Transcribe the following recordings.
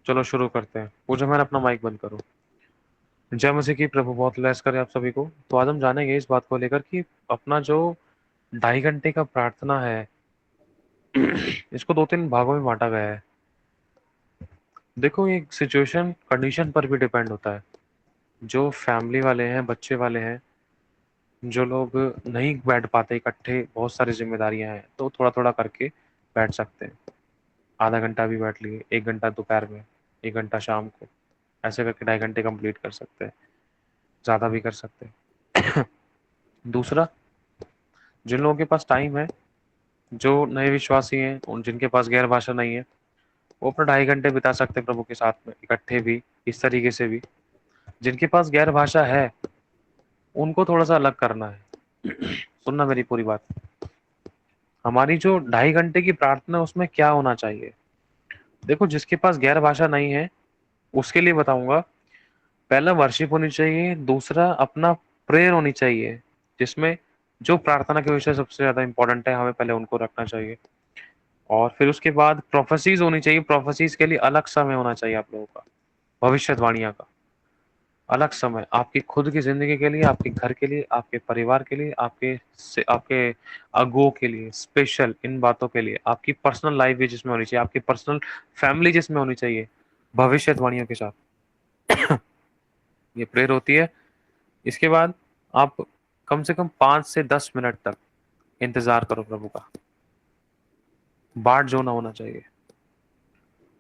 चलो शुरू करते हैं। पूछो, मैंने अपना माइक बंद करो। जय मसीह की, प्रभु बहुत लैस करे आप सभी को। तो आज हम जानेंगे इस बात को लेकर कि अपना जो 2.5 घंटे का प्रार्थना है, इसको 2-3 भागों में बांटा गया है। देखो, ये सिचुएशन कंडीशन पर भी डिपेंड होता है। जो फैमिली वाले हैं, बच्चे वाले हैं, जो लोग नहीं बैठ पाते इकट्ठे, बहुत सारी जिम्मेदारियां हैं, तो थोड़ा थोड़ा करके बैठ सकते हैं। आधा घंटा भी बैठ लिए, 1 घंटा दोपहर में, 1 घंटा शाम को, ऐसे करके 2.5 घंटे कंप्लीट कर सकते हैं। ज्यादा भी कर सकते हैं। दूसरा, जिन लोगों के पास टाइम है, जो नए विश्वासी हैं, उन जिनके पास गैर भाषा नहीं है, वो अपना 2.5 घंटे बिता सकते हैं प्रभु के साथ में इकट्ठे भी, इस तरीके से भी। जिनके पास गैर भाषा है, उनको थोड़ा सा अलग करना है। सुनना मेरी पूरी बात। हमारी जो 2.5 घंटे की प्रार्थना है, उसमें क्या होना चाहिए? देखो, जिसके पास गैर भाषा नहीं है, उसके लिए बताऊंगा। पहला, वर्शिप होनी चाहिए। दूसरा, अपना प्रेयर होनी चाहिए, जिसमें जो प्रार्थना के विषय सबसे ज्यादा इंपॉर्टेंट है, हमें पहले उनको रखना चाहिए। और फिर उसके बाद प्रोफेसीज होनी चाहिए। प्रोफेसीज के लिए अलग समय होना चाहिए आप लोगों का, भविष्यवाणियां का अलग समय, आपकी खुद की जिंदगी के लिए, आपके घर के लिए, आपके परिवार के लिए, आपके अगुओं के लिए, स्पेशल इन बातों के लिए। आपकी पर्सनल लाइफ भी जिसमें होनी चाहिए, आपकी पर्सनल फैमिली जिसमें होनी चाहिए, भविष्यवाणियों के साथ। ये प्रेयर होती है। इसके बाद आप कम से कम 5 से 10 मिनट तक इंतजार करो प्रभु का। बाट जो ना होना चाहिए।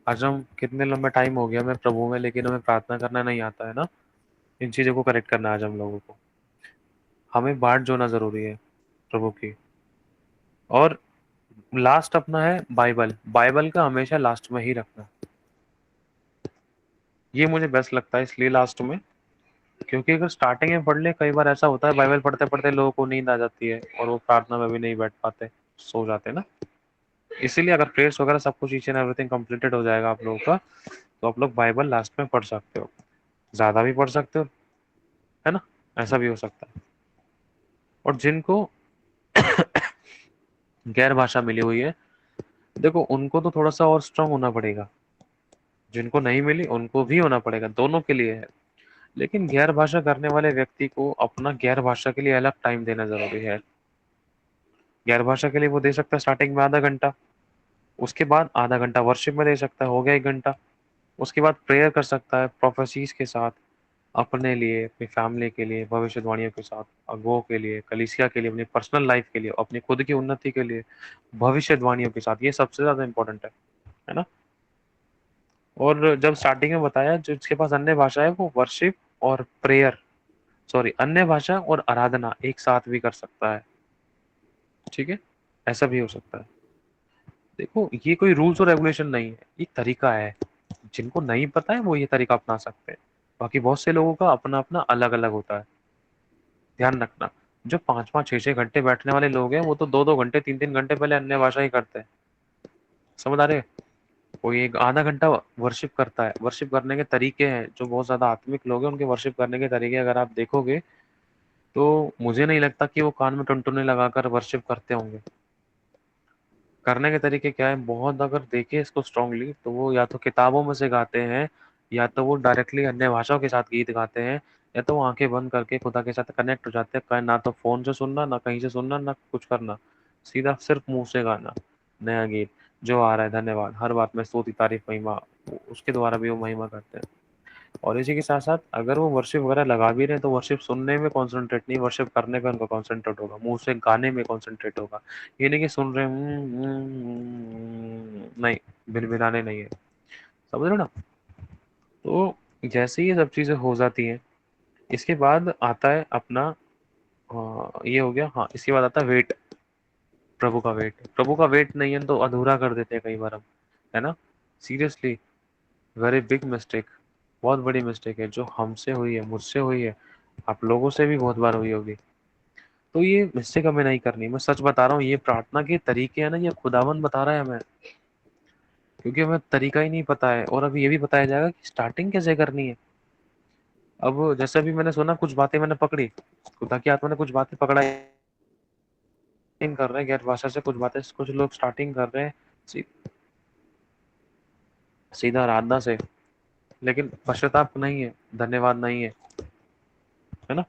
आज हम कितने लंबे टाइम हो गया मैं प्रभु में, लेकिन हमें प्रार्थना करना नहीं आता है ना। इन चीजों को करेक्ट करना है आज हम लोगों को। हमें बाट जोना जरूरी है प्रभु की। और लास्ट अपना है बाइबल। बाइबल का हमेशा लास्ट में ही रखना। ये मुझे बेस्ट लगता है इसलिए लास्ट में, क्योंकि अगर स्टार्टिंग में पढ़ ले, कई बार ऐसा होता है बाइबल पढ़ते पढ़ते लोगों को नींद आ जाती है और वो प्रार्थना में भी नहीं बैठ पाते, सो जाते हैं ना। इसीलिए अगर प्रेयर्स वगैरह सब कुछ ईच एंड एवरीथिंग कंप्लीटेड हो जाएगा आप लोगों का, तो आप लोग बाइबल लास्ट में पढ़ सकते हो। ज्यादा भी पढ़ सकते हो, है ना। ऐसा भी हो सकता है। और जिनको गैर भाषा मिली हुई है, देखो उनको तो थोड़ा सा और स्ट्रांग होना पड़ेगा। जिनको नहीं मिली उनको भी होना पड़ेगा, दोनों के लिए है। लेकिन गैर भाषा करने वाले व्यक्ति को अपना गैर भाषा के लिए अलग टाइम देना जरूरी है। गैर भाषा के लिए वो दे सकता है स्टार्टिंग में आधा घंटा, उसके बाद आधा घंटा वर्शिप में दे सकता है, हो गया 1 घंटा। उसके बाद प्रेयर कर सकता है प्रोफेसीज के साथ, अपने लिए, अपनी फैमिली के लिए, भविष्यवाणियों के साथ, अगुओं के लिए, कलीसिया के लिए, अपनी पर्सनल लाइफ के लिए, अपनी खुद की उन्नति के लिए, भविष्यवाणियों के साथ। ये सबसे ज्यादा इंपॉर्टेंट है ना। और जब स्टार्टिंग में बताया, जो जिसके पास अन्य भाषा है, वो वर्शिप और प्रेयर, सॉरी, अन्य भाषा और आराधना एक साथ भी कर सकता है। ठीक है, ऐसा भी हो सकता है। देखो, ये कोई रूल्स और रेगुलेशन नहीं है, ये तरीका है। जिनको नहीं पता है वो ये तरीका अपना सकते हैं। बाकी बहुत से लोगों का अपना अपना अलग अलग होता है। ध्यान रखना, जो 5-5 6-6 घंटे बैठने वाले लोग हैं, वो तो 2-2 घंटे, 3-3 घंटे पहले अन्य भाषा ही करते हैं। समझ आ रहे हैं? कोई एक आधा घंटा वर्शिप करता है। वर्शिप करने के तरीके हैं, जो बहुत ज्यादा आत्मिक लोग हैं, उनके वर्शिप करने के तरीके अगर आप देखोगे, तो मुझे नहीं लगता कि वो कान में टुनटुने लगाकर वर्शिप करते होंगे। करने के तरीके क्या है, बहुत अगर देखे इसको स्ट्रांगली, तो वो या तो किताबों में से गाते हैं, या तो वो डायरेक्टली अन्य भाषाओं के साथ गीत गाते हैं, या तो वो आंखें बंद करके खुदा के साथ कनेक्ट हो जाते हैं। ना तो फोन से सुनना, ना कहीं से सुनना, ना कुछ करना, सीधा सिर्फ मुंह से गाना। नया गीत जो आ रहा है, धन्यवाद, हर बात में स्तुति तारीफ महिमा, उसके द्वारा भी वो महिमा करते हैं। और इसी के साथ साथ अगर वो वर्शिप वगैरह लगा भी रहे हैं, तो वर्शिप सुनने में कॉन्सेंट्रेट नहीं, वर्शिप करने पे उनको कॉन्सेंट्रेट होगा, मुंह से गाने में कॉन्सेंट्रेट होगा। ये नहीं कि सुन रहे हैं नहीं, भिनभिनाने नहीं है। समझ रहे हो ना। तो जैसे ही ये सब चीजें हो जाती हैं, इसके बाद आता है अपना, ये हो गया। हाँ, इसके बाद आता है वेट। प्रभु का वेट। प्रभु का वेट नहीं है तो अधूरा कर देते हैं कई बार हम, है ना। सीरियसली, वेरी बिग मिस्टेक, बहुत बड़ी मिस्टेक है जो हमसे हुई है, मुझसे हुई है, आप लोगों से भी बहुत बार हुई होगी। तो ये मिस्टेक हमें नहीं करनी। मैं सच बता रहा हूँ, ये प्रार्थना के तरीके है ना, ये खुदावन बता रहा है हमें, क्योंकि हमें तरीका ही नहीं पता है। और अभी ये भी बताया जाएगा कि स्टार्टिंग कैसे करनी है। अब जैसे भी मैंने सुना, कुछ बातें मैंने पकड़ी, खुदा की आत्मा ने कुछ बातें पकड़ा, कर रहे हैं गैर भाषा से, कुछ बातें कुछ लोग स्टार्टिंग कर रहे हैं सी, सीधा आराधना से। लेकिन पश्चाताप नहीं है, धन्यवाद नहीं है ना?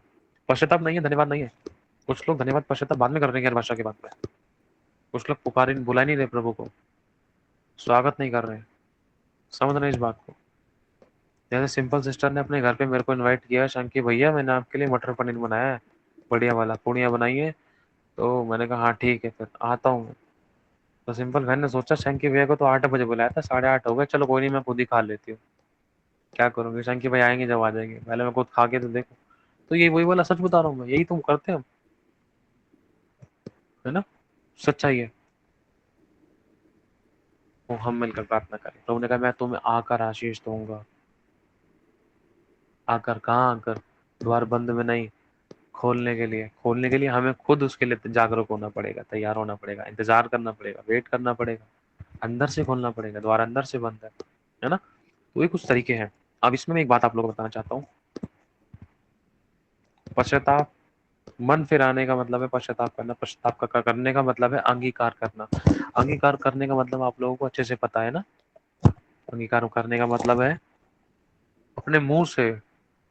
पश्चाताप नहीं है, धन्यवाद नहीं है। कुछ लोग धन्यवाद पश्चाताप बाद में कर रहे हैं, गैर भाषा के बाद में। कुछ लोग पुकार बुला नहीं रहे प्रभु को, स्वागत नहीं कर रहे हैं। समझ रहे हैं इस बात को? जैसे सिंपल सिस्टर ने अपने घर पे मेरे को इनवाइट किया, शंकी भैया मैंने आपके लिए मटर पनीर बनाया है, बढ़िया वाला, पूड़ियाँ बनाई है। तो मैंने कहा हाँ ठीक है, फिर आता हूँ मैं। तो सिंपल बहन ने सोचा शंकी भैया को तो 8 बजे बुलाया था, 8:30 हो गए, चलो कोई नहीं मैं खुद ही खा लेती हूँ। क्या करूंगी, शंकी भाई आएंगे जब आ जाएंगे, पहले मैं खुद खा के तो देखो। तो ये वही वाला सच बता रहा हूँ मैं, यही तुम करते हो, है ना? सच्चाई है। वो हम मिलकर प्रार्थना करें। प्रभु ने कहा मैं तुम्हें आकर आशीष दूंगा। आकर कहाँ? आकर द्वार बंद में नहीं, खोलने के लिए। खोलने के लिए हमें खुद उसके लिए जागरूक होना पड़ेगा, तैयार होना पड़ेगा, इंतजार करना पड़ेगा, वेट करना पड़ेगा। अंदर से खोलना पड़ेगा, द्वार अंदर से बंद है ना? तो ये कुछ तरीके हैं। अब इसमें मैं एक बात आप लोगों को बताना चाहता हूँ। पश्चाताप, मन फिराने का मतलब है पश्चाताप करना। पश्चाताप का करने का मतलब है अंगीकार करना। अंगीकार करने का मतलब आप लोगों को अच्छे से पता है ना? अंगीकार करने का मतलब है अपने मुंह से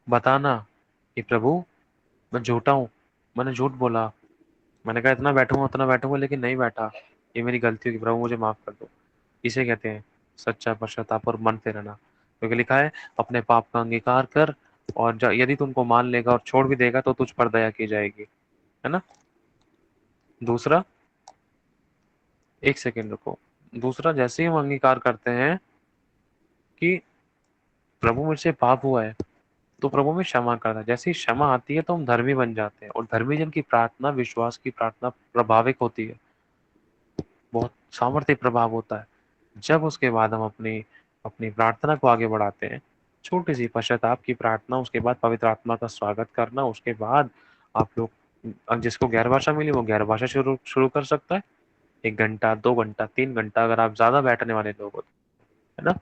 बताना कि प्रभु मैं झूठा हूँ, मैंने झूठ बोला, मैंने कहा इतना बैठूंगा उतना बैठूंगा लेकिन नहीं बैठा, ये मेरी गलती होगी, प्रभु मुझे माफ कर दो। इसे कहते हैं सच्चा पश्चाताप और मन फिरना। क्योंकि लिखा है अपने पाप का अंगीकार कर, और यदि तू उनको मान लेगा और छोड़ भी देगा तो तुझ पर दया की जाएगी, है ना? दूसरा, एक सेकेंड रुको। दूसरा, जैसे ही हम अंगीकार करते हैं कि प्रभु मुझसे पाप हुआ है, तो प्रभु में क्षमा करता है। जैसे ही क्षमा आती है तो हम धर्मी बन जाते हैं, और धर्मी जन की प्रार्थना, विश्वास की प्रार्थना प्रभाविक होती है, बहुत सामर्थ्य प्रभाव होता है। जब उसके बाद हम अपनी अपनी प्रार्थना को आगे बढ़ाते हैं, छोटी सी पश्चाताप की प्रार्थना, उसके बाद पवित्र आत्मा का स्वागत करना, उसके बाद आप लोग, जिसको गैर भाषा मिली वो गैर भाषा शुरू शुरू कर सकता है। 1 घंटा, 2 घंटा, 3 घंटा, अगर आप ज्यादा बैठने वाले लोग हो, है ना?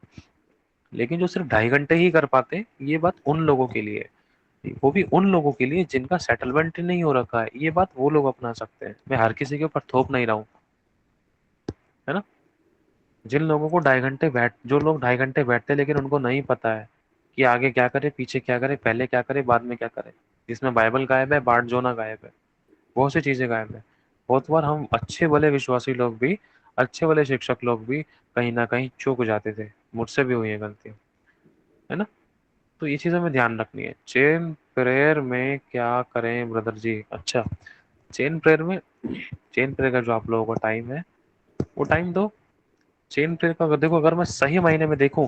लेकिन जो सिर्फ 2.5 घंटे ही कर पाते, ये बात उन लोगों के लिए है। वो भी उन लोगों के लिए जिनका सेटलमेंट ही नहीं हो रखा है, ये बात वो लोग अपना सकते हैं। मैं हर किसी के ऊपर थोप नहीं रहा हूँ, है ना? जिन लोगों को 2.5 घंटे बैठ जो लोग 2.5 घंटे बैठते हैं लेकिन उनको नहीं पता है कि आगे क्या करे, पीछे क्या करे, पहले क्या करे, बाद में क्या करे, जिसमें बाइबल गायब है, बाट जोना गायब है, बहुत सी चीजें गायब है। बहुत बार हम अच्छे भले विश्वासी लोग भी, अच्छे भले शिक्षक लोग भी कहीं ना कहीं चूक जाते थे। मुझसे भी हुई है गलती, है ना? तो ये चीज हमें ध्यान रखनी है। चेन प्रेयर में क्या करें ब्रदर जी? अच्छा, चेन प्रेयर में, चेन प्रेयर का जो आप लोगों का टाइम है, वो टाइम दो। चेन प्रेयर का देखो, अगर मैं सही महीने में देखूं,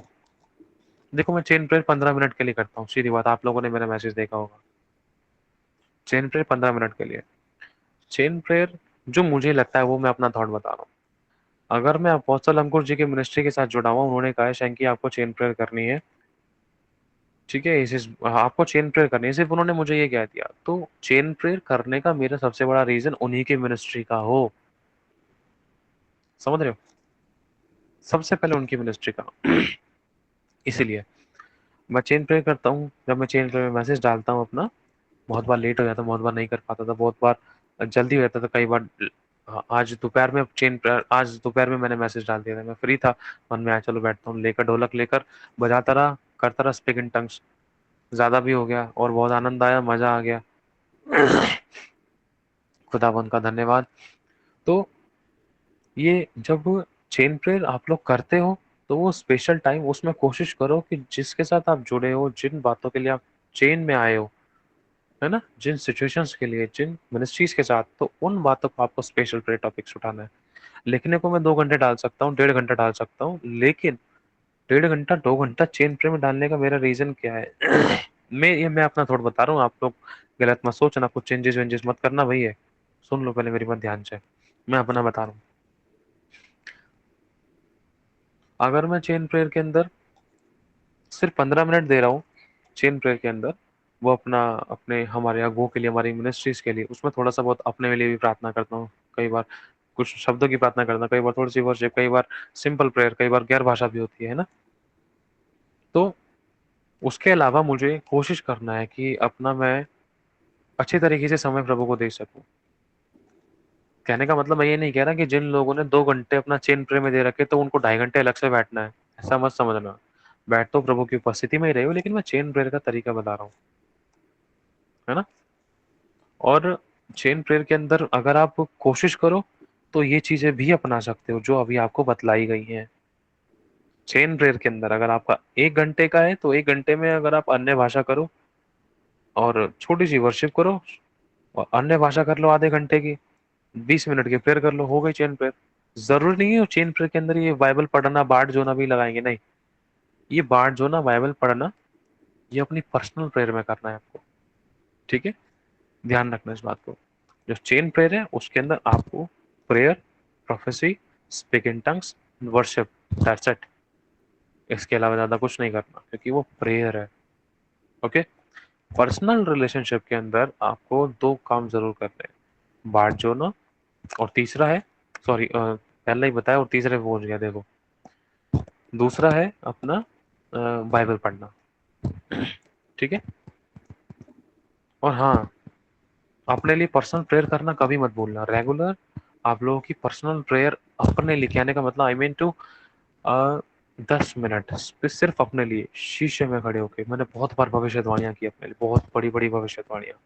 देखो मैं चेन प्रेयर 15 मिनट के लिए करता हूँ, सीधी बात, आप लोगों ने मेरा मैसेज देखा होगा। चेन प्रेयर 15 मिनट के लिए। चेन प्रेयर जो मुझे लगता है वो मैं अपना थॉट बता रहा हूँ। अगर मैं अपोस्टल अंकुर जी के मिनिस्ट्री के साथ जुड़ा हुआ, उन्होंने कहा है शंकी आपको चेन प्रेयर करनी है, ठीक है, इस आपको चेन प्रेयर करनी है, सिर्फ उन्होंने मुझे ये कह दिया। तो चेन प्रेयर करने का मेरा सबसे बड़ा रीजन उन्हीं के मिनिस्ट्री का हो, समझ रहे हो? सबसे पहले उनकी मिनिस्ट्री का इसीलिए मैं चेन प्रेयर करता हूँ। जब मैं चेन प्रेयर में मैसेज डालता हूँ अपना, बहुत बार लेट हो जाता, बहुत बार नहीं कर पाता था, बहुत बार जल्दी हो जाता था, कई बार। हाँ, आज दोपहर में मैंने मैसेज डाल दिया था, मैं फ्री था, मन में आया चलो बैठता हूँ, लेकर ढोलक लेकर बजाता रहा, करता रहा स्पीक इन टंग्स। ज्यादा भी हो गया और बहुत आनंद आया, मजा आ गया। खुदाबंद का धन्यवाद। तो ये जब चेन प्रेयर आप लोग करते हो, तो वो स्पेशल टाइम, उसमें कोशिश करो कि जिसके साथ आप जुड़े हो, जिन बातों के लिए आप चेन में आए हो, है ना, जिन सिचुएशंस के लिए, जिन मिनिस्ट्रीज के साथ, तो उन बातों को आपको स्पेशल प्रेयर टॉपिक्स उठाना है। लिखने को मैं 2 घंटे डाल सकता हूँ, 1.5 घंटा डाल सकता हूँ, लेकिन 1.5 घंटा, 2 घंटा चेन प्रेयर में डालने का मेरा रीजन क्या है? मैं अपना थॉट बता रहा हूँ, आप लोग गलत मत सोचना, कुछ चेंजेस वेंजेस मत करना, वही है। सुन लो पहले मेरी बात ध्यान से, मैं अपना बता रहा हूँ। अगर मैं चेन प्रेयर के अंदर सिर्फ 15 मिनट दे रहा हूँ, चेन प्रेयर के अंदर, वो अपना, अपने हमारे अगुओं के लिए, हमारी मिनिस्ट्रीज के लिए, उसमें थोड़ा सा बहुत अपने लिए भी प्रार्थना करता हूँ। कई बार कुछ शब्दों की प्रार्थना करता हूँ, कई बार थोड़ी सी वर्शिप, कई बार सिंपल प्रेयर, कई बार गैर भाषा भी होती है ना? तो उसके अलावा मुझे कोशिश करना है कि अपना मैं अच्छे तरीके से समय प्रभु को दे सकूं। कहने का मतलब मैं ये नहीं कह रहा कि जिन लोगों ने 2 घंटे अपना चेन प्रेयर में दे रखे तो उनको 2.5 घंटे अलग से बैठना है, ऐसा मत समझना। बैठ तो प्रभु की उपस्थिति में ही रहे हो, लेकिन मैं चेन प्रेयर का तरीका बता रहा हूँ, है ना। और चेन प्रेयर के अंदर अगर आप कोशिश करो तो ये चीजें भी अपना सकते हो जो अभी आपको बतलाई गई हैं। चेन प्रेयर के अंदर अगर आपका 1 घंटे का है तो 1 घंटे में अगर आप अन्य भाषा करो और छोटी सी वर्शिप करो और अन्य भाषा कर लो आधे घंटे की, 20 मिनट की प्रेयर कर लो, हो गई चेन प्रेयर। जरूरी नहीं है चेन प्रेयर के अंदर ये बाइबल पढ़ना बाढ़ जो ना भी लगाएंगे, नहीं। ये बाढ़ जो ना बाइबल पढ़ना ये अपनी पर्सनल प्रेयर में करना है आपको, ठीक है। ध्यान रखना इस बात को। जो चेन प्रेयर है उसके अंदर आपको prayer, prophecy, speak in tongues, worship, that's it. इसके अलावा ज्यादा कुछ नहीं करना क्योंकि वो प्रेयर है। ओके। पर्सनल रिलेशनशिप के अंदर आपको दो काम जरूर करने हैं, बाढ़ जोड़ना और तीसरा है, सॉरी पहले ही बताया और तीसरे पे पहुंच गया देखो, दूसरा है अपना बाइबल पढ़ना, ठीक है। और हाँ, अपने लिए पर्सनल प्रेयर करना कभी मत भूलना, रेगुलर आप लोगों की पर्सनल प्रेयर अपने लिए, कहने का मतलब आई मीन टू 10 मिनट सिर्फ अपने लिए शीशे में खड़े होके। मैंने बहुत बार भविष्यवाणियां की अपने लिए, बहुत बड़ी बड़ी भविष्यवाणियां,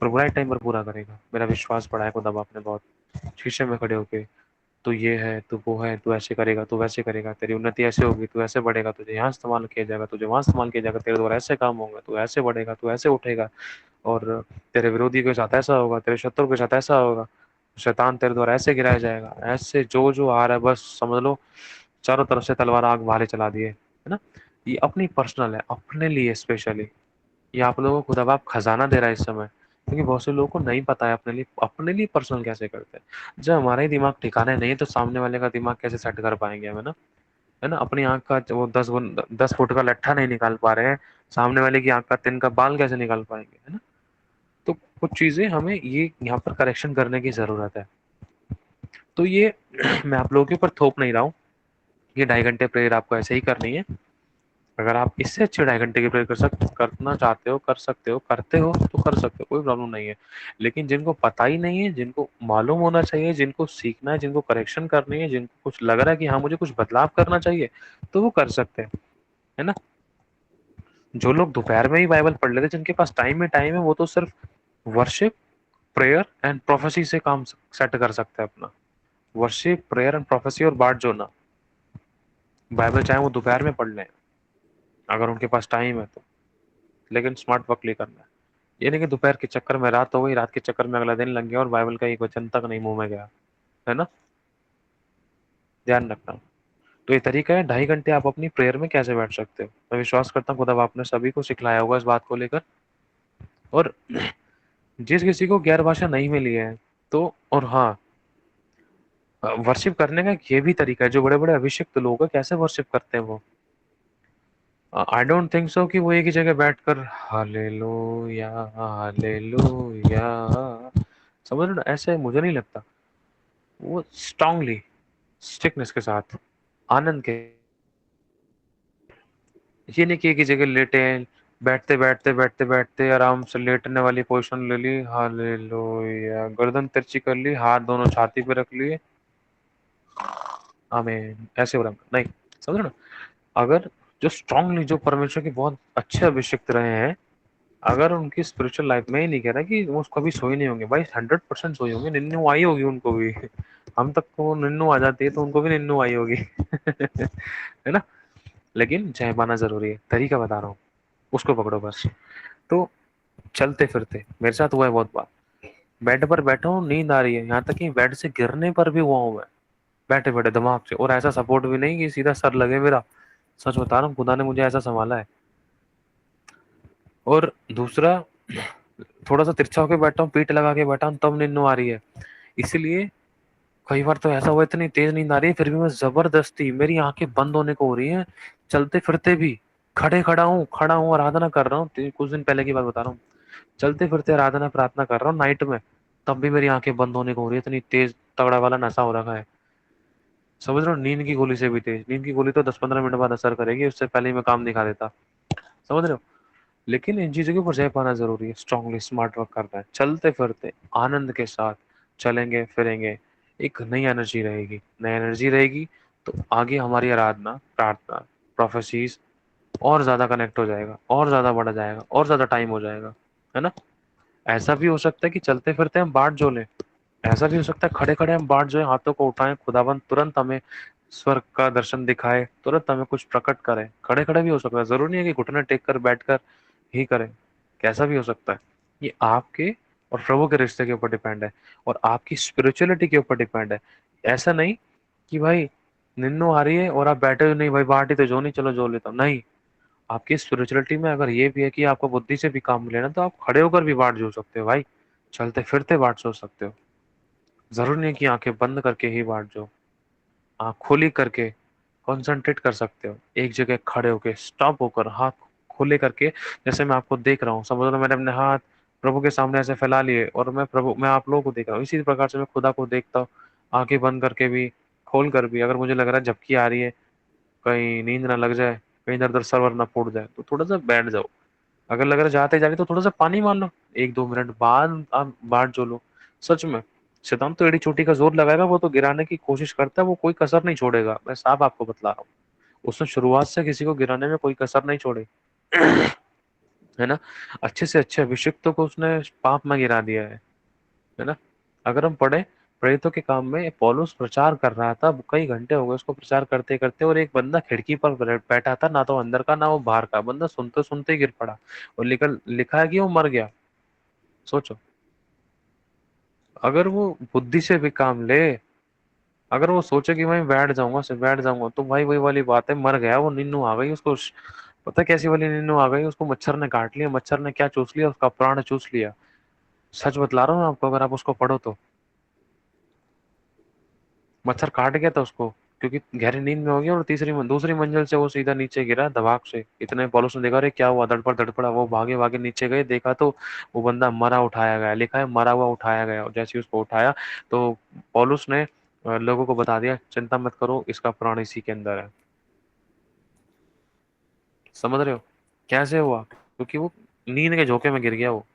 पर वो राइट टाइम पर पूरा करेगा, मेरा विश्वास बढ़ाया खुदा बाप ने बहुत। शीशे में खड़े होके तू ये है, तू वो है, तू ऐसे करेगा, तू वैसे करेगा, तेरी उन्नति ऐसे होगी, तू ऐसे बढ़ेगा, तुझे यहाँ इस्तेमाल किया जाएगा, तुझे वहां इस्तेमाल किया जाएगा, तेरे द्वारा ऐसे काम होगा, तू ऐसे बढ़ेगा, तू ऐसे उठेगा, और तेरे विरोधी के साथ ऐसा होगा, तेरे शत्रु के साथ ऐसा होगा, शैतान तेरे द्वारा ऐसे गिराया जाएगा, ऐसे जो जो आ रहा है बस समझ लो चारों तरफ से तलवार आग बाहर चला दिए, है ना। ये अपनी पर्सनल है, अपने लिए स्पेशली। ये आप लोगों को खुदा बाप खजाना दे रहा है इस समय, क्योंकि बहुत से लोगों को नहीं पता है अपने लिए पर्सनल कैसे करते हैं। जब हमारा ही दिमाग ठिकाने नहीं है तो सामने वाले का दिमाग कैसे सेट कर पाएंगे हम, है ना। अपनी आंख का वो 10 फुट का लट्ठा नहीं निकाल पा रहे हैं, सामने वाले की आंख का तिन का बाल कैसे निकाल पाएंगे, है ना। तो कुछ चीजें हमें ये यहाँ पर करेक्शन करने की जरूरत है। तो ये मैं आप लोगों के ऊपर थोप नहीं रहा हूँ, ये 2.5 घंटे प्रेयर आपको ऐसे ही करनी है। अगर आप इससे अच्छे 2.5 घंटे की प्रेयर करना चाहते हो, कर सकते हो, करते हो तो कर सकते हो, कोई प्रॉब्लम नहीं है। लेकिन जिनको पता ही नहीं है, जिनको मालूम होना चाहिए, जिनको सीखना है, जिनको करेक्शन करनी है, जिनको कुछ लग रहा है कि हाँ मुझे कुछ बदलाव करना चाहिए, तो वो कर सकते हैं, है ना। जो लोग दोपहर में ही बाइबल पढ़ लेते, जिनके पास टाइम है, वो तो सिर्फ वर्शिप, प्रेयर एंड प्रोफेसी से काम सेट कर सकते हैं अपना। वर्शिप, प्रेयर एंड प्रोफेसी और बात जोड़ना, बाइबल चाहे वो दोपहर में पढ़ लें अगर उनके पास टाइम है तो, लेकिन स्मार्ट वर्क ले करना है। ये नहीं कि दोपहर के चक्कर में रात हो गई, रात के चक्कर में अगला दिन लग गया और बाइबल का एक वचन तक नहीं मुंह में गया, है ना। ध्यान रखना। तो ये तरीका है 2.5 घंटे आप अपनी प्रेयर में कैसे बैठ सकते हो। मैं विश्वास करता हूँ खुदा आपने सभी को सिखलाया होगा इस बात को लेकर। और जिस किसी को गैर भाषा नहीं मिली है तो, और हाँ, वर्शिप करने का ये भी तरीका है, जो बड़े बड़े अभिषिक्त लोग हैं कैसे वर्शिप करते हैं वो, आई डोंट थिंक सो कि वो एक ही जगह बैठकर हालेलुया हालेलुया, समझ रहे हो ना, ऐसे मुझे नहीं लगता। वो स्ट्रांगली, स्टिकनेस के साथ, आनंद के, ये नहीं कि एक ही जगह लेटे हैं, बैठते बैठते बैठते बैठते आराम से लेटने वाली पोजीशन ले ली, हालेलुया, गर्दन तिरछी कर ली, हाथ दोनों छाती पे रख लिए, आमीन, ऐसे हो रहा नहीं, समझ रहे हो ना। अगर जो स्ट्रांगली, जो परमेश्वर के बहुत अच्छे अभिषिक्त रहे हैं, अगर उनकी स्पिरिचुअल लाइफ में ही नहीं कह रहा कि वो कभी सोए नहीं होंगे, भाई 100% सोए होंगे, निन्नू आई होगी उनको भी। हम तक तो निन्नू आ जाती है तो उनको भी निन्नू आई होगी। है ना। लेकिन जय माना जरूरी है, तरीका बता रहा हूँ, उसको पकड़ो बस। तो चलते फिरते मेरे साथ हुआ है बहुत बार, बेड पर बैठा हूँ, नींद आ रही है, यहाँ तक कि बेड से गिरने पर भी हुआ हूँ मैं, बैठे बैठे दिमाग से, और ऐसा सपोर्ट भी नहीं कि सीधा सर लगे मेरा। सच बता रहा हूँ, खुदा ने मुझे ऐसा संभाला है। और दूसरा, थोड़ा सा तिरछा होके बैठा हूँ, पीठ लगा के बैठा हूँ, तब नींद आ रही है। इसलिए कई बार तो ऐसा हुआ, इतनी तेज नींद आ रही है फिर भी मैं जबरदस्ती, मेरी आंखें बंद होने को हो रही हैं, चलते फिरते भी, खड़ा हूँ आराधना कर रहा हूँ, कुछ दिन पहले की बात बता रहा हूँ, चलते फिरते आराधना प्रार्थना कर रहा हूँ नाइट में, तब भी मेरी आंखें बंद होने को हो रही है, इतनी तेज तगड़ा वाला नशा हो रखा है। समझ रहे हो, नींद की गोली से भी तेज, नींद की गोली तो 10-15 मिनट बाद असर करेगी, उससे पहले ही मैं काम दिखा देता, समझ रहे हो। लेकिन इन चीजों के ऊपर जय पाना जरूरी है, स्ट्रांगली स्मार्ट वर्क करना है, चलते फिरते आनंद के साथ चलेंगे फिरेंगे, एक नई एनर्जी रहेगी, नई एनर्जी रहेगी, तो आगे हमारी आराधना, प्रार्थना, प्रोफेसीज, और ज्यादा कनेक्ट हो जाएगा, और ज्यादा बढ़ जाएगा, और ज्यादा टाइम हो जाएगा, है ना। ऐसा भी हो सकता है कि चलते फिरते हम बाट जो लें, ऐसा भी हो सकता है खड़े खड़े हम बाट जो है हाथों को उठाएं, खुदाबंद तुरंत हमें स्वर्ग का दर्शन दिखाए, तुरंत हमें कुछ प्रकट करे। खड़े खड़े भी हो सकता है, जरूरी नहीं है कि घुटने टेक कर बैठ कर ही करें, कैसा भी हो सकता है। ये आपके और प्रभु के रिश्ते के ऊपर डिपेंड है, और आपकी स्पिरिचुअलिटी के ऊपर डिपेंड है। ऐसा नहीं कि भाई निन्नो आ रही है और आप बैठे हो, नहीं भाई बाट ही तो जो नहीं, चलो जो लेता हूँ, नहीं। आपकी स्पिरिचुअलिटी में अगर ये भी है कि आपको बुद्धि से भी काम लेना, तो आप खड़े होकर भी बाट जो सकते हो भाई, चलते फिरते बाट जो सकते हो। जरूरी नहीं कि आंखें बंद करके ही बाट जो, आंख खोली करके कंसंट्रेट कर सकते हो, एक जगह खड़े होके स्टॉप होकर हाथ खोले करके। जैसे मैं आपको देख रहा हूँ, समझ लो मैंने अपने हाथ प्रभु के सामने ऐसे फैला लिए, और मैं आप लोगों को देख रहा हूँ, इसी प्रकार से मैं खुदा को देखता हूँ, आंखें बंद करके भी, खोल कर भी। अगर मुझे लग रहा है झपकी आ रही है, कहीं नींद ना लग जाए, कहीं इधर उधर सर्वर ना फूट जाए, तो थोड़ा सा बैठ जाओ। अगर लग रहा है जाते जाते तो थोड़ा सा पानी मान लो, 1-2 मिनट बाद आप बाट जो लो। सच में शैतान तो एड़ी चोटी का जोर लगाएगा, वो तो गिराने की कोशिश करता है, वो कोई कसर नहीं छोड़ेगा, मैं साफ आपको बतला रहा हूँ। उसने शुरुआत से किसी को गिराने में कोई कसर नहीं छोड़ी, है ना। अच्छे से अच्छे अभिषिक्तों को उसने पाप में गिरा दिया है ना। अगर हम पढ़े प्रेरितों के काम में, पौलुस प्रचार कर रहा था, कई घंटे हो गए उसको प्रचार करते करते, और एक बंदा खिड़की पर बैठा था, ना तो अंदर का ना वो बाहर का, बंदा सुनते सुनते ही गिर पड़ा, और लिखा लिखा है कि वो मर गया। सोचो, अगर वो बुद्धि से भी काम ले, अगर वो सोचे कि मैं बैठ जाऊंगा, सिर्फ बैठ जाऊंगा, तो भाई वही वाली बात है, मर गया वो, नींदू आ गई उसको। पता है कैसी वाली नींदू आ गई उसको, मच्छर ने काट लिया, मच्छर ने क्या चूस लिया, उसका प्राण चूस लिया। सच बतला रहा हूँ आपको, अगर आप उसको पढ़ो तो। मच्छर काट गया था उसको, क्योंकि गहरी नींद में हो गया, और दूसरी मंजिल से वो सीधा नीचे गिरा धबाक से। इतने पॉलिस ने देखा, अरे क्या हुआ, धड़पड़ धड़पड़ा, वो भागे भागे नीचे गए, देखा तो वो बंदा मरा उठाया गया, लिखा है मरा हुआ उठाया गया। और जैसे ही उसको उठाया, तो पॉलुस ने लोगों को बता दिया, चिंता मत करो, इसका प्राण इसी के अंदर है। समझ रहे हो कैसे हुआ? क्योंकि वो नींद के झोंके में गिर गया वो।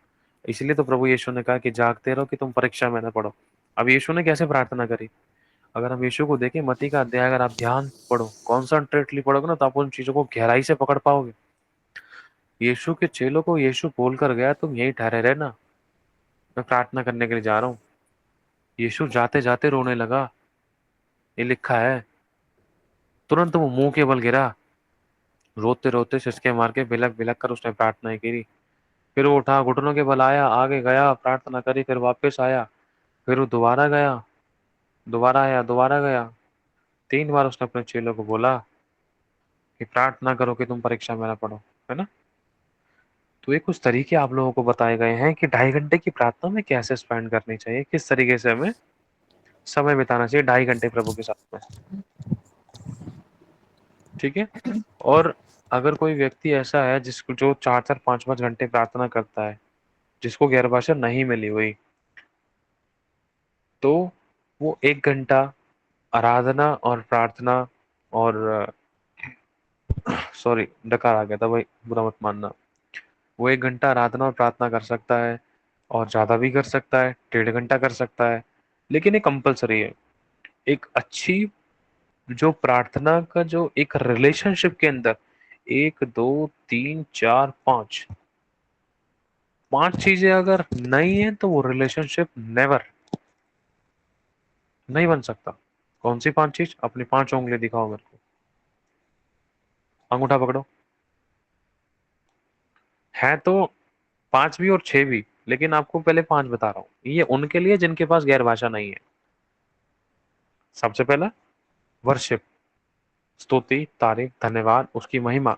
इसलिए तो प्रभु यीशु ने कहा कि जागते रहो, कि तुम परीक्षा में न पड़ो। अब यीशु ने कैसे प्रार्थना करी? अगर हम यीशु को देखें, मत्ती का अध्याय अगर आप ध्यान पढ़ो, कॉन्सेंट्रेटली पढ़ोगे ना, तो आप उन चीजों को गहराई से पकड़ पाओगे। यीशु के चेलों को यीशु बोल कर गया, तुम यही ठहरे रहना, मैं प्रार्थना करने के लिए जा रहा हूँ। यीशु जाते जाते रोने लगा, ये लिखा है। तुरंत वो मुंह के बल गिरा, रोते रोते सिसके मार के बिलक बिलक कर उसने प्रार्थना की। फिर वो उठा, घुटनों के बल आया, आगे गया, प्रार्थना करी, फिर वापस आया। फिर वो दोबारा गया, दोबारा आया, दोबारा गया। 3 बार उसने अपने चेलों को बोला कि प्रार्थना करो कि तुम परीक्षा में ना पढ़ो, है ना। तो ये कुछ तरीके आप लोगों को बताए गए हैं कि 2.5 घंटे की प्रार्थना में कैसे स्पेंड करनी चाहिए, किस तरीके से हमें समय बिताना चाहिए 2.5 घंटे प्रभु के साथ में। ठीक है। और अगर कोई व्यक्ति ऐसा है जिसको जो 4-4 5-5 घंटे प्रार्थना करता है, जिसको गैर भाषा नहीं मिली हुई, तो वो 1 घंटा आराधना और प्रार्थना, और सॉरी डकार आ गया था भाई, बुरा मत मानना। वो 1 घंटा आराधना और प्रार्थना कर सकता है, और ज्यादा भी कर सकता है, 1.5 घंटा कर सकता है। लेकिन ये कंपलसरी है। एक अच्छी जो प्रार्थना का जो एक रिलेशनशिप के अंदर, 1 2 3 4 5, 5 चीजें अगर नहीं है, तो वो रिलेशनशिप नेवर, नहीं बन सकता। कौन सी 5 चीज? अपनी 5 उंगली दिखाओ मेरे को, अंगूठा पकड़ो। है तो 5 भी और 6 भी, लेकिन आपको पहले 5 बता रहा हूँ, ये उनके लिए जिनके पास गैर भाषा नहीं है। सबसे पहला वर्शिप, स्तुति, तारीफ, धन्यवाद, उसकी महिमा।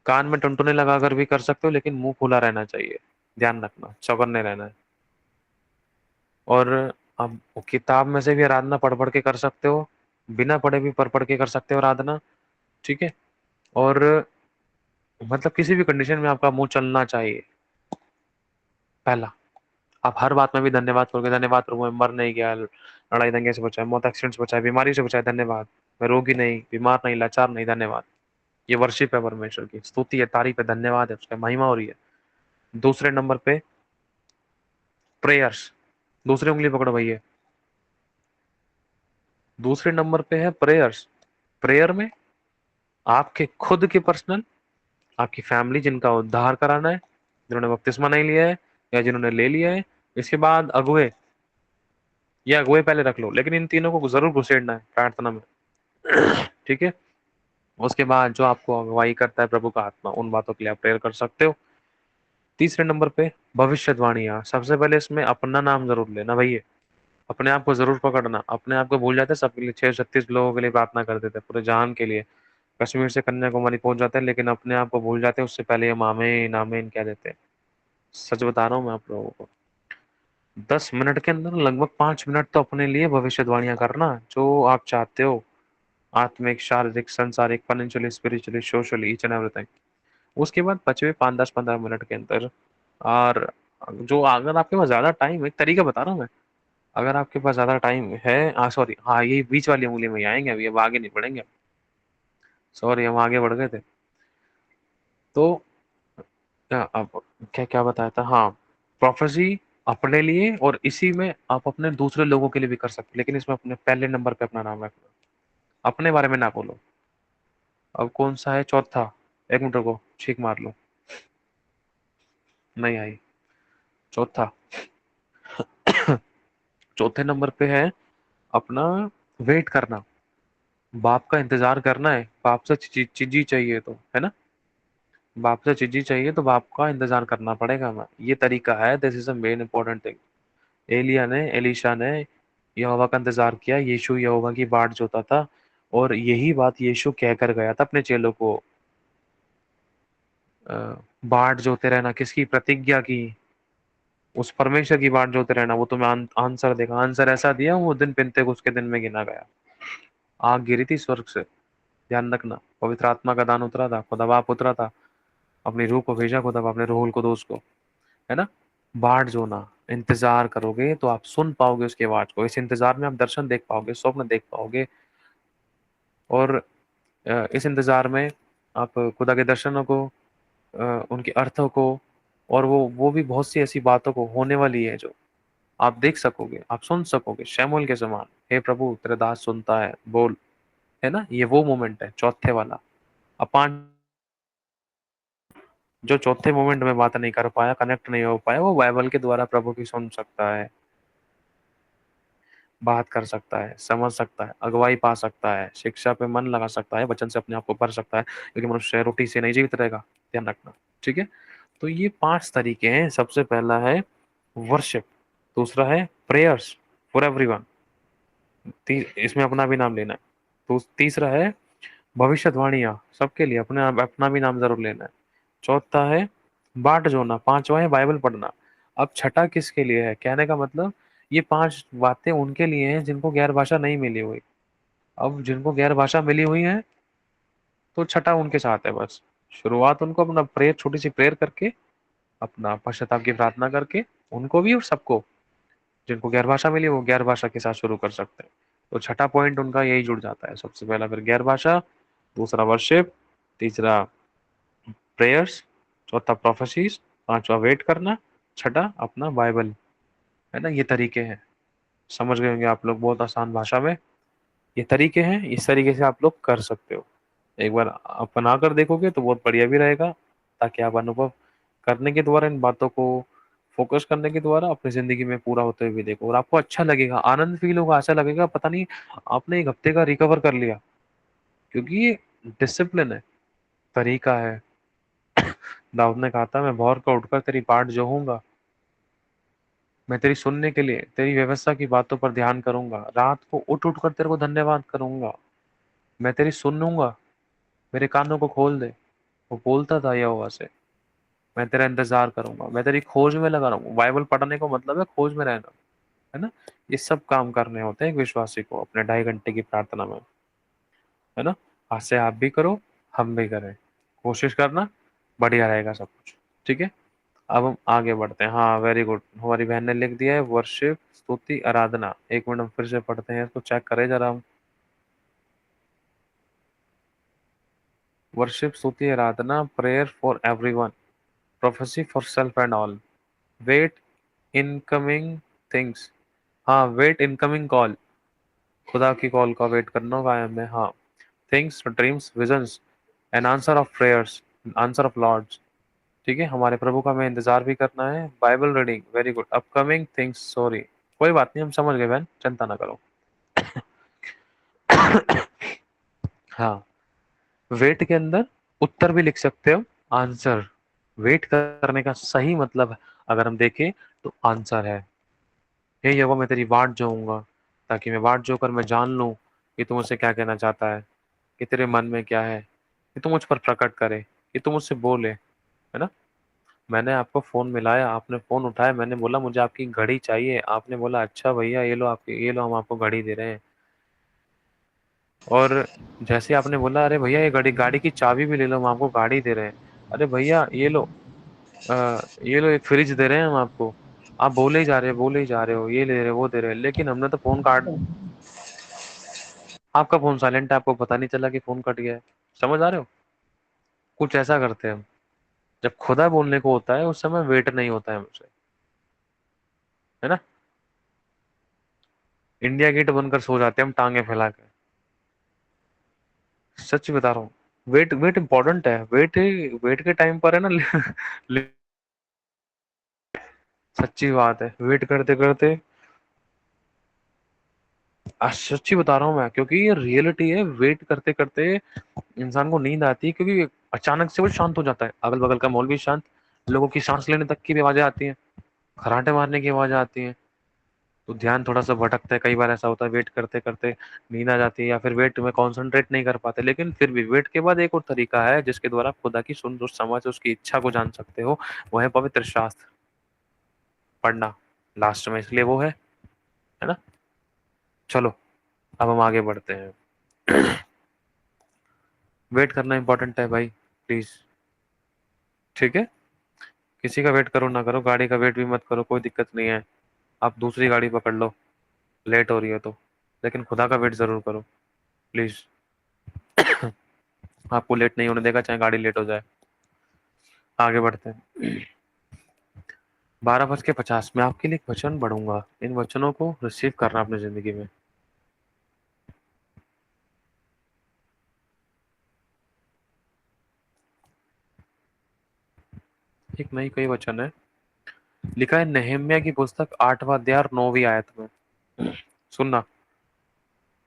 कान में टुनटुने लगाकर भी कर सकते हो, लेकिन मुंह खुला रहना चाहिए, ध्यान रखना, चौकन्ने रहना है। और अब किताब में से भी आराधना पढ़ पढ़ के कर सकते हो, बिना पढ़े भी पढ़ पढ़ के कर सकते हो आराधना। ठीक है। और मतलब किसी भी कंडीशन में आपका मुंह चलना चाहिए। पहला, आप हर बात में भी धन्यवाद करोगे, धन्यवाद प्रभु मैं मर नहीं गया, लड़ाई दंगे से बचाए, मौत एक्सीडेंट से बचाए, बीमारी से बचाए, धन्यवाद। मैं रोगी नहीं, बीमार नहीं, लाचार नहीं, धन्यवाद। ये वर्शिप है, परमेश्वर की स्तुति है, तारीफ है, धन्यवाद है, उसका महिमा हो रही है। दूसरे नंबर पे प्रेयर्स, दूसरी उंगली पकड़ो भैया। दूसरे नंबर पे है प्रेयर्स। प्रेयर में आपके खुद के पर्सनल, आपकी फैमिली जिनका उद्धार कराना है, जिन्होंने बपतिस्मा नहीं लिया है या जिन्होंने ले लिया है, इसके बाद अगुए, या अगुए पहले रख लो, लेकिन इन तीनों को जरूर घुसेड़ना है प्रार्थना में। ठीक है। उसके बाद जो आपको अगुवाई करता है प्रभु का आत्मा, उन बातों के लिए आप प्रेयर कर सकते हो। तीसरे नंबर पे भविष्यवाणियां। सबसे पहले इसमें अपना नाम जरूर लेना भैया, अपने आप को जरूर पकड़ना। अपने आप को भूल जाते हैं, सबके लिए 636 लोगों के लिए प्रार्थना कर देते हैं, पूरे जहान के लिए, कश्मीर से कन्याकुमारी पहुंच जाते हैं, लेकिन अपने आप को भूल जाते हैं। उससे पहले हम आमीन आमीन कह देते हैं। सच बता रहा हूँ मैं आप लोगों को। 10 मिनट के अंदर लगभग 5 मिनट तो अपने लिए भविष्यवाणियां करना, जो आप चाहते हो, आत्मिक, शारीरिक, संसारिक, financially, spiritually, socially, each and everything. उसके बाद बचे 5, 10, 15 मिनट के अंदर, और जो अगर आपके पास ज्यादा टाइम है, एक तरीका बता रहा हूँ मैं, अगर आपके पास ज्यादा टाइम है, सॉरी, हाँ, ये बीच वाली उंगली में ही आएंगे अभी, अब आगे नहीं बढ़ेंगे। सॉरी, हम आगे बढ़ गए थे। तो अब क्या क्या बताया था, हाँ, प्रोफेसी अपने लिए, और इसी में आप अपने दूसरे लोगों के लिए भी कर सकते हो, लेकिन इसमें अपने पहले नंबर पे अपना नाम रखना, अपने बारे में ना बोलो। अब कौन सा है चौथा? एक मिनट को छींक मार लो, नहीं आई। चौथा। चौथे नंबर पे है अपना वेट करना, बाप का इंतजार करना है। बाप से चीजी चाहिए तो, है ना, बाप से चीजी चाहिए तो बाप का इंतजार करना पड़ेगा हमें। ये तरीका है, this is a main important thing. Aliya ने, एलिशा ने यहोवा का इंतजार किया, यीशु यहोवा की बाट जोता था, और यही बात यीशु कहकर गया था अपने चेलों को। अ, बाट जोते रहना, किसकी? प्रतिज्ञा की, उस परमेश्वर की बाट जोते रहना, वो तुम्हें आंसर देगा। आंसर ऐसा दिया, वो दिन पिन्तेकुस्त के दिन में गिना गया। आग गिरी थी स्वर्ग से, ध्यान रखना। पवित्र आत्मा का दान उतरा था, खुदा बाप उतरा था, अपनी रूह को भेजा खुदा बाप ने, रूहुल कुदूस को, है ना। बाट जोना, इंतजार करोगे तो आप सुन पाओगे उसकी आवाज को। इस इंतजार में आप दर्शन देख पाओगे, स्वप्न देख पाओगे, और इस इंतजार में आप खुदा के दर्शनों को, उनके अर्थों को, और वो भी बहुत सी ऐसी बातों को होने वाली है जो आप देख सकोगे, आप सुन सकोगे, शैमुल के समान। हे प्रभु, तेरा दास सुनता है, बोल, है ना। ये वो मोमेंट है चौथे वाला। अब पांच, जो चौथे मोमेंट में बात नहीं कर पाया, कनेक्ट नहीं हो पाया, वो बाइबल के द्वारा प्रभु की सुन सकता है, बात कर सकता है, समझ सकता है, अगुवाई पा सकता है, शिक्षा पे मन लगा सकता है, वचन से अपने आप को भर सकता है, क्योंकि मनुष्य रोटी से नहीं जीवित रहेगा। ध्यान रखना। ठीक है। तो ये 5 तरीके हैं। सबसे पहला है वर्शिप, दूसरा है प्रेयर्स फॉर एवरीवन, इसमें अपना भी नाम लेना है। तो तीसरा है भविष्यवाणियां, सबके लिए अपने अपना भी नाम जरूर लेना है। चौथा है बाट जोना, पांचवा है बाइबल पढ़ना। अब छठा किसके लिए है? कहने का मतलब, ये 5 बातें उनके लिए हैं जिनको गैर भाषा नहीं मिली हुई। अब जिनको गैर भाषा मिली हुई है, तो छठा उनके साथ है बस। शुरुआत उनको अपना प्रेयर, छोटी सी प्रेयर करके, अपना पश्चाताप की प्रार्थना करके, उनको भी और सबको, जिनको गैर भाषा मिली वो गैर भाषा के साथ शुरू कर सकते हैं। तो छठा पॉइंट उनका यही जुड़ जाता है, सबसे पहला फिर गैर भाषा, दूसरा वर्शिप, तीसरा प्रेयर्स, चौथा प्रोफेसीज, पांचवा वेट करना, छठा अपना बाइबल, है ना। ये तरीके हैं, समझ गए होंगे आप लोग, बहुत आसान भाषा में ये तरीके हैं। इस तरीके से आप लोग कर सकते हो। एक बार अपना कर देखोगे तो बहुत बढ़िया भी रहेगा, ताकि आप अनुभव करने के द्वारा, इन बातों को फोकस करने के द्वारा अपनी जिंदगी में पूरा होते हुए देखो, और आपको अच्छा लगेगा, आनंद फील होगा, ऐसा लगेगा पता नहीं आपने एक हफ्ते का रिकवर कर लिया। क्योंकि ये डिसिप्लिन है, तरीका है। दाऊद ने कहा था, मैं भोर को उठकर तेरी बाट जो हूँगा, मैं तेरी सुनने के लिए, तेरी व्यवस्था की बातों पर ध्यान करूंगा, रात को उठ उठ कर तेरे को धन्यवाद करूंगा, मैं तेरी सुनूंगा, मेरे कानों को खोल दे। वो बोलता था यहोवा से, मैं तेरा इंतजार करूंगा, मैं तेरी खोज में लगा रहूंगा। बाइबल पढ़ने का मतलब है खोज में रहना, है ना। ये सब काम करने होते हैं एक विश्वासी को अपने 2.5 घंटे की प्रार्थना में, है ना। आज से आप भी करो, हम भी करें, कोशिश करना, बढ़िया रहेगा सब कुछ। ठीक है। अब हम आगे बढ़ते हैं। हाँ, वेरी गुड, हमारी बहन ने लिख दिया है वर्शिप, स्तुति, आराधना। एक मिनट हम फिर से पढ़ते हैं इसको, चेक करें जरा हम। वर्शिप, स्तुति, आराधना, prayer for everyone, prophecy for self and all, wait incoming things. हाँ, वेट इनकमिंग कॉल, खुदा की कॉल का वेट करना होगा हमें। हाँ, things, dreams, visions, an answer of prayers, answer of lords. ठीक है, हमारे प्रभु का हमें इंतजार भी करना है। Bible reading, very good. Upcoming things, sorry, कोई बात नहीं, हम समझ गए बहन, चिंता ना करो। हाँ, वेट के अंदर उत्तर भी लिख सकते हो, आंसर। वेट करने का सही मतलब अगर हम देखें तो आंसर है, हे यहोवा मैं तेरी बाट जोऊंगा, ताकि मैं बाट जोकर मैं जान लूं कि तू मुझसे क्या कहना चाहता है, कि तेरे मन में क्या है, कि तू मुझ पर प्रकट करे, कि तू मुझसे बोले, है ना। मैंने आपको फोन मिलाया, आपने फोन उठाया, मैंने बोला मुझे आपकी घड़ी चाहिए, आपने बोला अच्छा भैया ये लो, आपकी ये लो, हम आपको घड़ी दे रहे हैं। और जैसे आपने बोला अरे भैया ये गाड़ी गाड़ी की चाबी भी ले लो, हम आपको गाड़ी दे रहे हैं। अरे भैया ये लो, ये लो एक फ्रिज दे रहे हैं हम आपको। आप बोले ही जा रहे हो, बोले ही जा रहे हो, ये ले रहे हो, वो दे रहे हो, लेकिन हमने तो फोन काट, आपका फोन साइलेंट है, आपको पता नहीं चला कि फोन कट गया है। समझ आ रहे हो, कुछ ऐसा करते हैं हम। जब खुदा बोलने को होता है उस समय वेट नहीं होता है हमसे, है ना। इंडिया गेट बनकर सो जाते हैं हम टांगे फैला के। सच बता रहा हूँ, वेट वेट इंपॉर्टेंट है। वेट, वेट के टाइम पर है ना सच्ची बात है, वेट करते करते, सच्ची बता रहा हूँ मैं, क्योंकि ये रियलिटी है। वेट करते करते इंसान को नींद आती है, क्योंकि अचानक से वो शांत हो जाता है, अगल बगल का माहौल भी शांत, लोगों की सांस लेने तक की भी आवाजें आती हैं, खराटे मारने की आवाजें आती हैं, तो ध्यान थोड़ा सा भटकता है। कई बार ऐसा होता है वेट करते करते नींद आ जाती है, या फिर वेट में कंसंट्रेट नहीं कर पाते। लेकिन फिर भी वेट के बाद एक और तरीका है जिसके द्वारा आप खुदा की सुन समझ उसकी इच्छा को जान सकते हो, वो है पवित्र शास्त्र पढ़ना, लास्ट में, इसलिए वो है ना। चलो अब हम आगे बढ़ते हैं। वेट करना इंपॉर्टेंट है भाई, प्लीज। ठीक है, किसी का वेट करो ना करो, गाड़ी का वेट भी मत करो, कोई दिक्कत नहीं है, आप दूसरी गाड़ी पकड़ लो, लेट हो रही है तो। लेकिन खुदा का वेट जरूर करो, प्लीज। आपको लेट नहीं होने देगा, चाहे गाड़ी लेट हो जाए। आगे बढ़ते हैं। 12:50 मैं आपके लिए एक वचन पढ़ूंगा, इन वचनों को रिसीव करना अपनी जिंदगी में। एक नई कोई वचन है, लिखा है नहम्याह की पुस्तक 8वां अध्याय 9वीं आयत में। सुनना।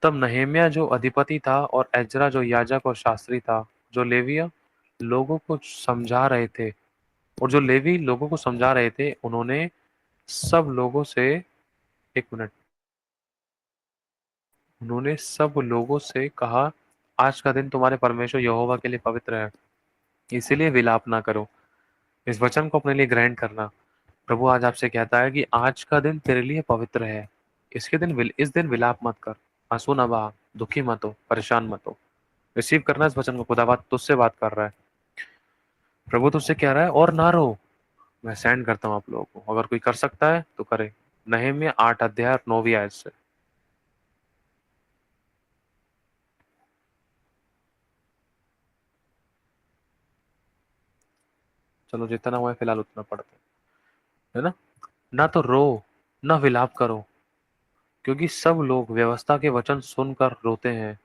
तब नहम्याह जो अधिपति था और एजरा जो याजक और शास्त्री था, जो लेविया लोगों को समझा रहे थे, और जो लेवी लोगों को समझा रहे थे, उन्होंने सब लोगों से, एक मिनट, उन्होंने सब लोगों से कहा, आज का दिन तुम्हारे परमेश्वर यहोवा के लिए पवित्र है, इसीलिए विलाप ना करो। इस वचन को अपने लिए ग्रहण करना। प्रभु आज आपसे कहता है कि आज का दिन तेरे लिए पवित्र है, इसके दिन इस दिन विलाप मत कर, आंसू ना बहा, दुखी मत हो, परेशान मत हो। रिसीव करना इस वचन को, खुदाबाद तुझसे बात कर रहा है, प्रभु तुझसे कह रहा है, और ना रो। मैं सेंड करता हूँ आप लोगों को, अगर कोई कर सकता है तो करे। नहम्याह 8 अध्याय 9वीं आयत से। चलो जितना हुआ है फिलहाल उतना पढ़ते हैं, है ना। ना तो रो, ना विलाप करो, क्योंकि सब लोग व्यवस्था के वचन सुनकर रोते हैं।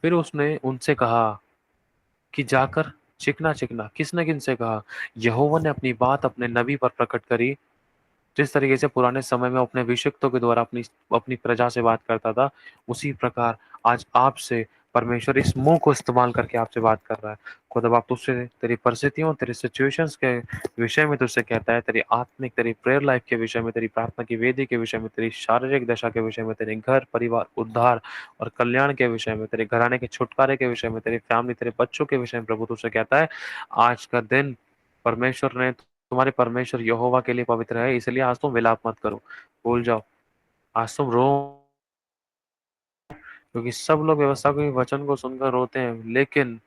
फिर उसने उनसे कहा कि जाकर चिकना चिकना। किसने किनसे कहा? यहोवा ने अपनी बात अपने नबी पर प्रकट करी। जिस तरीके से पुराने समय में अपने अभिषिक्तों के द्वारा अपनी अपनी प्रजा से बात करता था, उसी प्रकार आज आपसे परमेश्वर इस मुंह को इस्तेमाल करके आपसे बात कर रहा है। खुद अब आप तुझसे तेरी परिस्थितियों, तेरी सिचुएशंस के विषय में तुझसे कहता है, तेरी आत्मिक, तेरी प्रेयर लाइफ के विषय में, तेरी प्रार्थना की वेदी के विषय में, तेरी शारीरिक दशा के विषय में, तेरे घर परिवार उद्धार और कल्याण के विषय में, तेरे घराने के छुटकारे के विषय में, तेरी फैमिली, तेरे बच्चों के विषय में प्रभु तुझसे कहता है, आज का दिन परमेश्वर ने, तुम्हारे परमेश्वर यहोवा के लिए पवित्र है, इसलिए आज तुम विलाप मत करो, भूल जाओ, आज तुम रो, क्योंकि सब लोग व्यवस्था के वचन को सुनकर रोते हैं। लेकिन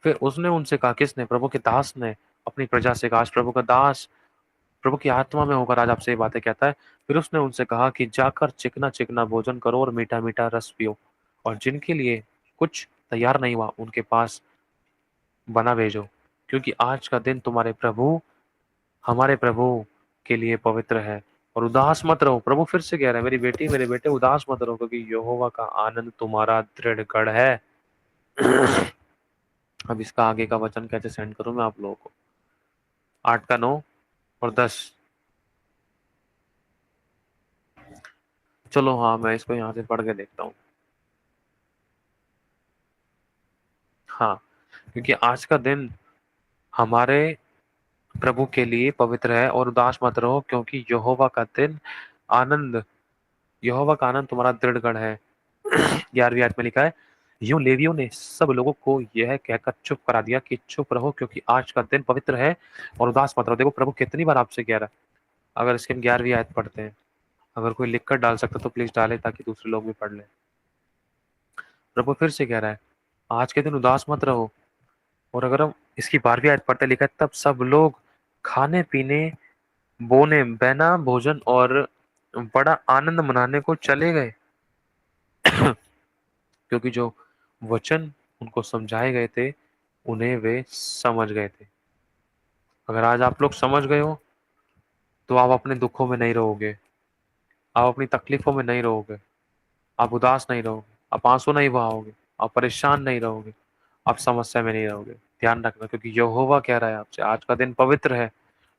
फिर उसने उनसे कहा, किसने? प्रभु के दास ने अपनी प्रजा से कहा। आज प्रभु का दास प्रभु की आत्मा में होकर आज आपसे ये बातें कहता है। फिर उसने उनसे कहा कि जाकर चिकना चिकना भोजन करो और मीठा मीठा रस पियो, और जिनके लिए कुछ तैयार नहीं हुआ उनके पास बना भेजो, क्योंकि आज का दिन तुम्हारे प्रभु, हमारे प्रभु के लिए पवित्र है। और उदास मत रहो। प्रभु फिर से कह रहा है, मेरी बेटी मेरे बेटे उदास मत रहो, क्योंकि यहोवा का आनंद तुम्हारा दृढ़ गढ़ है। अब इसका आगे का वचन कैसे सेंड करूं मैं आप लोगों को? 8 का 9 और 10। चलो हाँ, मैं इसको यहाँ से पढ़ के देखता हूँ। हाँ, क्योंकि आज का दिन हमारे प्रभु के लिए पवित्र है। और उदास मत रहो, क्योंकि यहोवा का दिन आनंद यहोवा का आनंद तुम्हारा दृढ़ गढ़ है। 11वीं आयत में लिखा है, यूं लेवियों ने सब लोगों को यह कहकर चुप करा दिया कि चुप रहो, क्योंकि आज का दिन पवित्र है, और उदास मत रहो। देखो प्रभु कितनी बार आपसे कह रहा है। अगर इसके हम 11वीं आयत पढ़ते हैं, अगर कोई लिख कर डाल सकता तो प्लीज डाले, ताकि दूसरे लोग भी पढ़ लें। प्रभु फिर से कह रहा है, आज के दिन उदास मत रहो। और अगर हम इसकी 12वीं आयत पढ़ते, लिखा है, तब सब लोग खाने पीने, बोने बहना भोजन और बड़ा आनंद मनाने को चले गए, क्योंकि जो वचन उनको समझाए गए थे उन्हें वे समझ गए थे। अगर आज आप लोग समझ गए हो, तो आप अपने दुखों में नहीं रहोगे, आप अपनी तकलीफों में नहीं रहोगे, आप उदास नहीं रहोगे, आप आंसू नहीं बहाओगे, आप परेशान नहीं रहोगे, आप समस्या में नहीं रहोगे। ध्यान रखना, क्योंकि यहोवा कह रहा है आपसे, आज का दिन पवित्र है।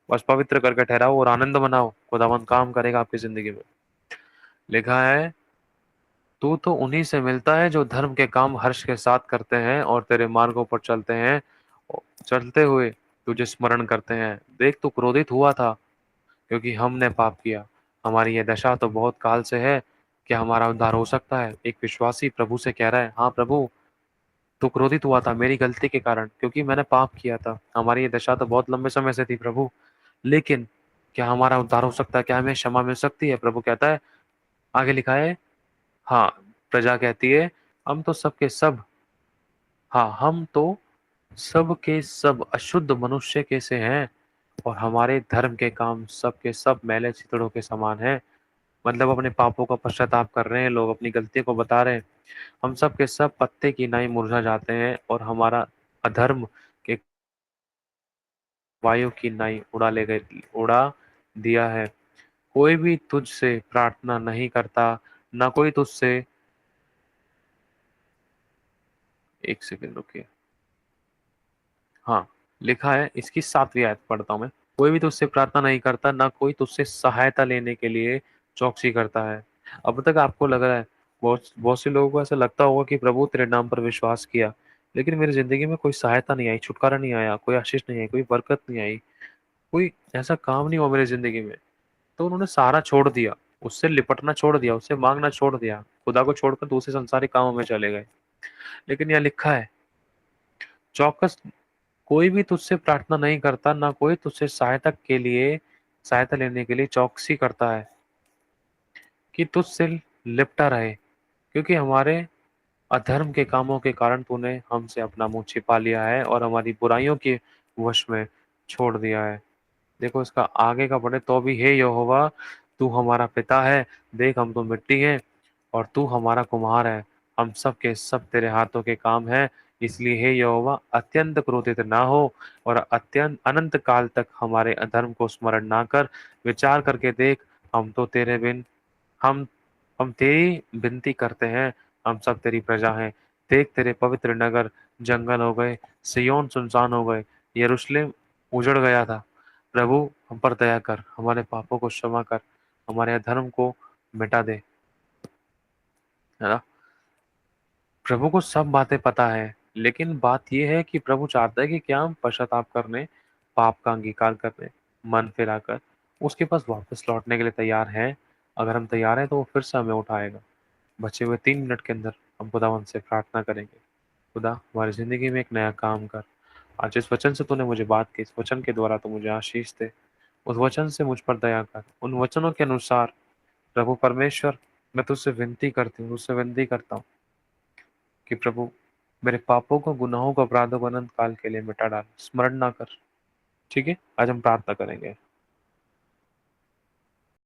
बस पवित्र करके ठहराओ और आनंद मनाओ, खुदावंद काम करेगा आपकी जिंदगी में। लिखा है, तू तो उन्हीं से मिलता है जो धर्म के काम हर्ष के साथ करते हैं और तेरे मार्गों पर चलते हैं, चलते हुए तुझे स्मरण करते हैं। देख, तू क्रोधित हुआ था क्योंकि हमने पाप किया। हमारी यह दशा तो बहुत काल से है, क्या हमारा उद्धार हो सकता है? एक विश्वासी प्रभु से कह रहा है, हाँ प्रभु, तू क्रोधित हुआ था मेरी गलती के कारण, क्योंकि मैंने पाप किया था। हमारी ये दशा तो बहुत लंबे समय से थी प्रभु, लेकिन क्या हमारा उद्धार हो सकता है? क्या हमें क्षमा मिल सकती है? प्रभु कहता है, आगे लिखा है, हाँ, प्रजा कहती है, हम तो सबके सब हाँ, हम तो सब के सब अशुद्ध मनुष्य के से हैं, और हमारे धर्म के काम सब के सब मैले चितड़ों के समान हैं। मतलब अपने पापों का पश्चाताप कर रहे हैं लोग, अपनी गलतियों को बता रहे हैं। हम सब के सब पत्ते की नाई मुरझा जाते हैं, और हमारा अधर्म के वायु की नाई उड़ा दिया है। कोई भी तुझसे प्रार्थना नहीं करता, ना कोई तुझसे, एक सेकंड रुकिए, हाँ, लिखा है, इसकी 7वीं आयत पढ़ता हूं मैं। कोई भी तुझसे प्रार्थना नहीं करता, ना कोई तुझसे सहायता लेने के लिए चौकसी करता है। अब तक आपको लग रहा है, बहुत बहुत से लोगों को ऐसा लगता होगा कि प्रभु तेरे नाम पर विश्वास किया, लेकिन मेरी जिंदगी में कोई सहायता नहीं आई, छुटकारा नहीं आया, कोई आशीष नहीं आई, कोई बरकत नहीं आई, कोई ऐसा काम नहीं हुआ मेरी जिंदगी में। तो उन्होंने सारा छोड़ दिया, उससे लिपटना छोड़ दिया, उससे मांगना छोड़ दिया, खुदा को छोड़कर दूसरे संसारिक कामों में चले गए। लेकिन यह लिखा है, चौकस, कोई भी तुझसे प्रार्थना नहीं करता, ना कोई तुझसे सहायता लेने के लिए चौकसी करता है, कि तुझसे लिपटा रहे, क्योंकि हमारे अधर्म के कामों के कारण तूने हमसे अपना मुंह छिपा लिया है, और हमारी बुराइयों के वश में छोड़ दिया है। देखो इसका आगे का पढ़े, तो भी हे यहोवा, तू हमारा पिता है, देख हम तो मिट्टी हैं और तू हमारा कुम्हार है, हम सब के सब तेरे हाथों के काम है। इसलिए हे यहोवा, अत्यंत क्रोधित ना हो, और अत्यंत अनंत काल तक हमारे अधर्म को स्मरण ना कर। विचार करके देख, हम तो तेरे बिन हम हम तेरी विनती करते हैं, हम सब तेरी प्रजा हैं। देख, तेरे पवित्र नगर जंगल हो गए, सिय्योन सुनसान हो गए, यरूशलेम उजड़ गया था। प्रभु हम पर दया कर, हमारे पापों को क्षमा कर, हमारे अधर्म को मिटा दे, है ना? प्रभु को सब बातें पता है, लेकिन बात यह है कि प्रभु चाहता है कि क्या हम पश्चाताप करने, पाप का अंगीकार करने, मन फिराकर उसके पास वापस लौटने के लिए तैयार हैं। अगर हम तैयार हैं तो वो फिर से हमें उठाएगा। बचे हुए 3 मिनट के अंदर हम खुदावंद से प्रार्थना करेंगे, खुदा हमारी जिंदगी में एक नया काम कर। आज इस वचन से तूने मुझे बात की, इस वचन के द्वारा तू मुझे आशीष दे, उस वचन से मुझ पर दया कर। उन वचनों के अनुसार प्रभु परमेश्वर, मैं तुझसे विनती करती हूँ, तुझसे विनती करता हूँ कि प्रभु मेरे पापों को, गुनाहों को, अपराधों को अनंत काल के लिए मिटा डाल, स्मरण ना कर। ठीक है, आज हम प्रार्थना करेंगे।